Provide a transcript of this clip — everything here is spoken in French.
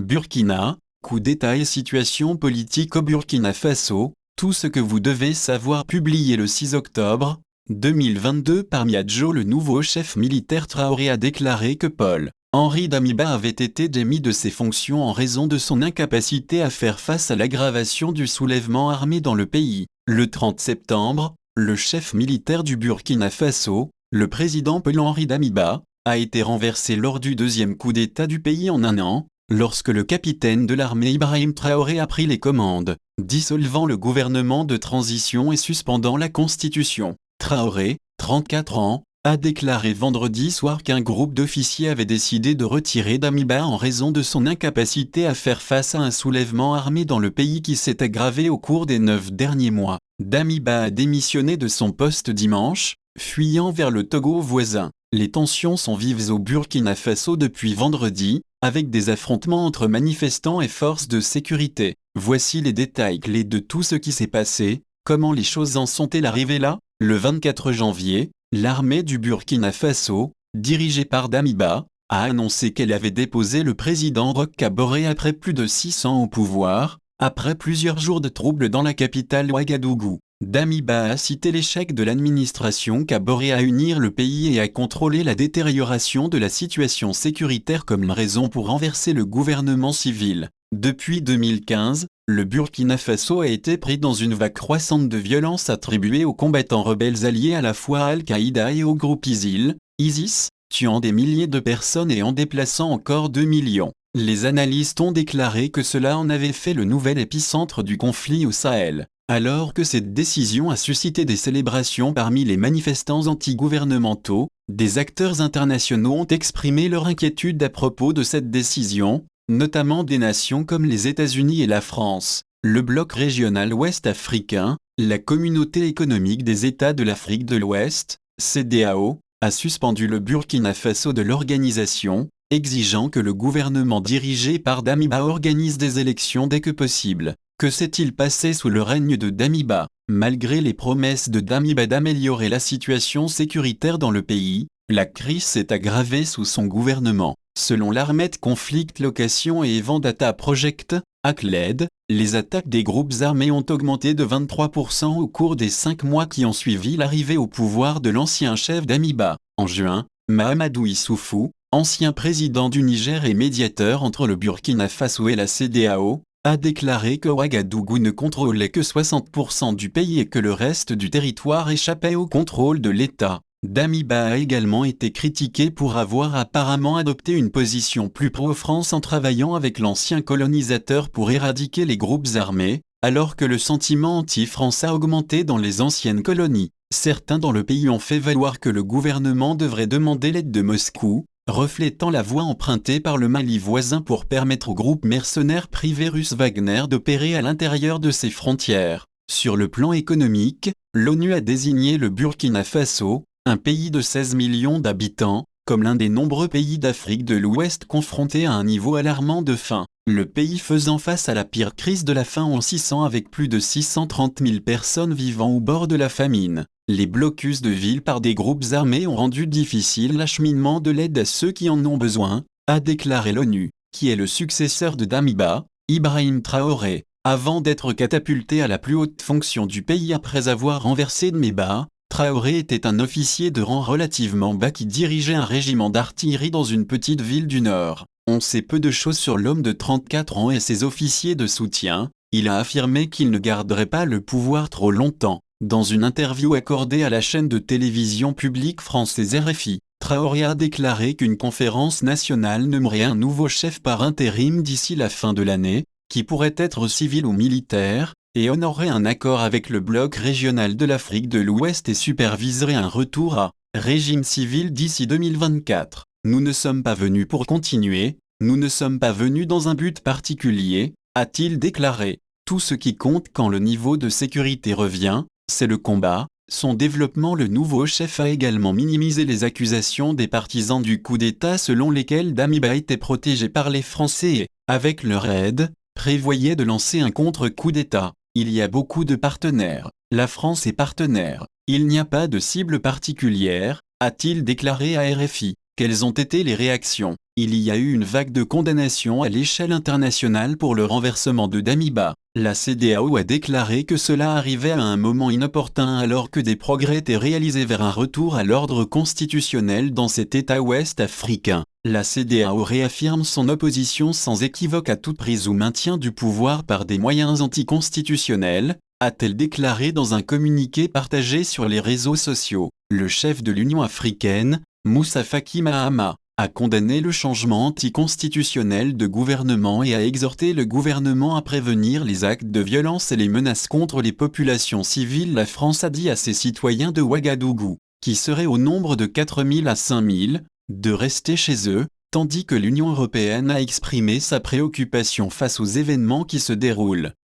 Burkina, coup d'État et situation politique au Burkina Faso, tout ce que vous devez savoir publié le 6 octobre 2022 par Miadjo. Le nouveau chef militaire Traoré a déclaré que Paul-Henri Damiba avait été démis de ses fonctions en raison de son incapacité à faire face à l'aggravation du soulèvement armé dans le pays. Le 30 septembre, le chef militaire du Burkina Faso, le président Paul-Henri Damiba, a été renversé lors du deuxième coup d'État du pays en un an, lorsque le capitaine de l'armée Ibrahim Traoré a pris les commandes, dissolvant le gouvernement de transition et suspendant la constitution. Traoré, 34 ans, a déclaré vendredi soir qu'un groupe d'officiers avait décidé de retirer Damiba en raison de son incapacité à faire face à un soulèvement armé dans le pays qui s'est aggravé au cours des 9 derniers mois. Damiba a démissionné de son poste dimanche, fuyant vers le Togo voisin. Les tensions sont vives au Burkina Faso depuis vendredi, avec des affrontements entre manifestants et forces de sécurité. Voici les détails clés de tout ce qui s'est passé. Comment les choses en sont-elles arrivées là? Le 24 janvier, l'armée du Burkina Faso, dirigée par Damiba, a annoncé qu'elle avait déposé le président Roch Kaboré après plus de 600 au pouvoir, après plusieurs jours de troubles dans la capitale Ouagadougou. Damiba a cité l'échec de l'administration Kaboré à unir le pays et à contrôler la détérioration de la situation sécuritaire comme raison pour renverser le gouvernement civil. Depuis 2015, le Burkina Faso a été pris dans une vague croissante de violence attribuée aux combattants rebelles alliés à la fois à Al-Qaïda et au groupe ISIS, tuant des milliers de personnes et en déplaçant encore 2 millions. Les analystes ont déclaré que cela en avait fait le nouvel épicentre du conflit au Sahel. Alors que cette décision a suscité des célébrations parmi les manifestants anti-gouvernementaux, des acteurs internationaux ont exprimé leur inquiétude à propos de cette décision, notamment des nations comme les États-Unis et la France, le bloc régional ouest africain, la Communauté économique des États de l'Afrique de l'Ouest, CEDEAO, a suspendu le Burkina Faso de l'organisation, exigeant que le gouvernement dirigé par Damiba organise des élections dès que possible. Que s'est-il passé sous le règne de Damiba? Malgré les promesses de Damiba d'améliorer la situation sécuritaire dans le pays, la crise s'est aggravée sous son gouvernement. Selon l'Armed Conflict Location et Vendetta Project, ACLED, les attaques des groupes armés ont augmenté de 23% au cours des 5 mois qui ont suivi l'arrivée au pouvoir de l'ancien chef Damiba. En juin, Mahamadou Issoufou, ancien président du Niger et médiateur entre le Burkina Faso et la CEDEAO, a déclaré que Ouagadougou ne contrôlait que 60% du pays et que le reste du territoire échappait au contrôle de l'État. Damiba a également été critiqué pour avoir apparemment adopté une position plus pro-France en travaillant avec l'ancien colonisateur pour éradiquer les groupes armés, alors que le sentiment anti-France a augmenté dans les anciennes colonies. Certains dans le pays ont fait valoir que le gouvernement devrait demander l'aide de Moscou, reflétant la voie empruntée par le Mali voisin pour permettre au groupe mercenaire privé russe Wagner d'opérer à l'intérieur de ses frontières. Sur le plan économique, l'ONU a désigné le Burkina Faso, un pays de 16 millions d'habitants, comme l'un des nombreux pays d'Afrique de l'Ouest confrontés à un niveau alarmant de faim. Le pays faisant face à la pire crise de la faim en 600 avec plus de 630 000 personnes vivant au bord de la famine. Les blocus de villes par des groupes armés ont rendu difficile l'acheminement de l'aide à ceux qui en ont besoin, a déclaré l'ONU, qui est le successeur de Damiba, Ibrahim Traoré. Avant d'être catapulté à la plus haute fonction du pays après avoir renversé Damiba, Traoré était un officier de rang relativement bas qui dirigeait un régiment d'artillerie dans une petite ville du Nord. On sait peu de choses sur l'homme de 34 ans et ses officiers de soutien. Il a affirmé qu'il ne garderait pas le pouvoir trop longtemps. Dans une interview accordée à la chaîne de télévision publique française RFI, Traoré a déclaré qu'une conférence nationale nommerait un nouveau chef par intérim d'ici la fin de l'année, qui pourrait être civil ou militaire, et honorerait un accord avec le bloc régional de l'Afrique de l'Ouest et superviserait un retour à régime civil d'ici 2024. Nous ne sommes pas venus pour continuer, nous ne sommes pas venus dans un but particulier, a-t-il déclaré. Tout ce qui compte quand le niveau de sécurité revient, c'est le combat. Son développement. Le nouveau chef a également minimisé les accusations des partisans du coup d'État selon lesquels Damiba était protégé par les Français et, avec leur aide, prévoyait de lancer un contre-coup d'État. Il y a beaucoup de partenaires. La France est partenaire. Il n'y a pas de cible particulière, a-t-il déclaré à RFI. Quelles ont été les réactions? Il y a eu une vague de condamnations à l'échelle internationale pour le renversement de Damiba. La CEDEAO a déclaré que cela arrivait à un moment inopportun alors que des progrès étaient réalisés vers un retour à l'ordre constitutionnel dans cet État ouest africain. La CEDEAO réaffirme son opposition sans équivoque à toute prise ou maintien du pouvoir par des moyens anticonstitutionnels, a-t-elle déclaré dans un communiqué partagé sur les réseaux sociaux. Le chef de l'Union africaine, Moussa Faki Mahamat, a condamné le changement anticonstitutionnel de gouvernement et a exhorté le gouvernement à prévenir les actes de violence et les menaces contre les populations civiles. La France a dit à ses citoyens de Ouagadougou, qui seraient au nombre de 4 000 à 5 000, de rester chez eux, tandis que l'Union européenne a exprimé sa préoccupation face aux événements qui se déroulent.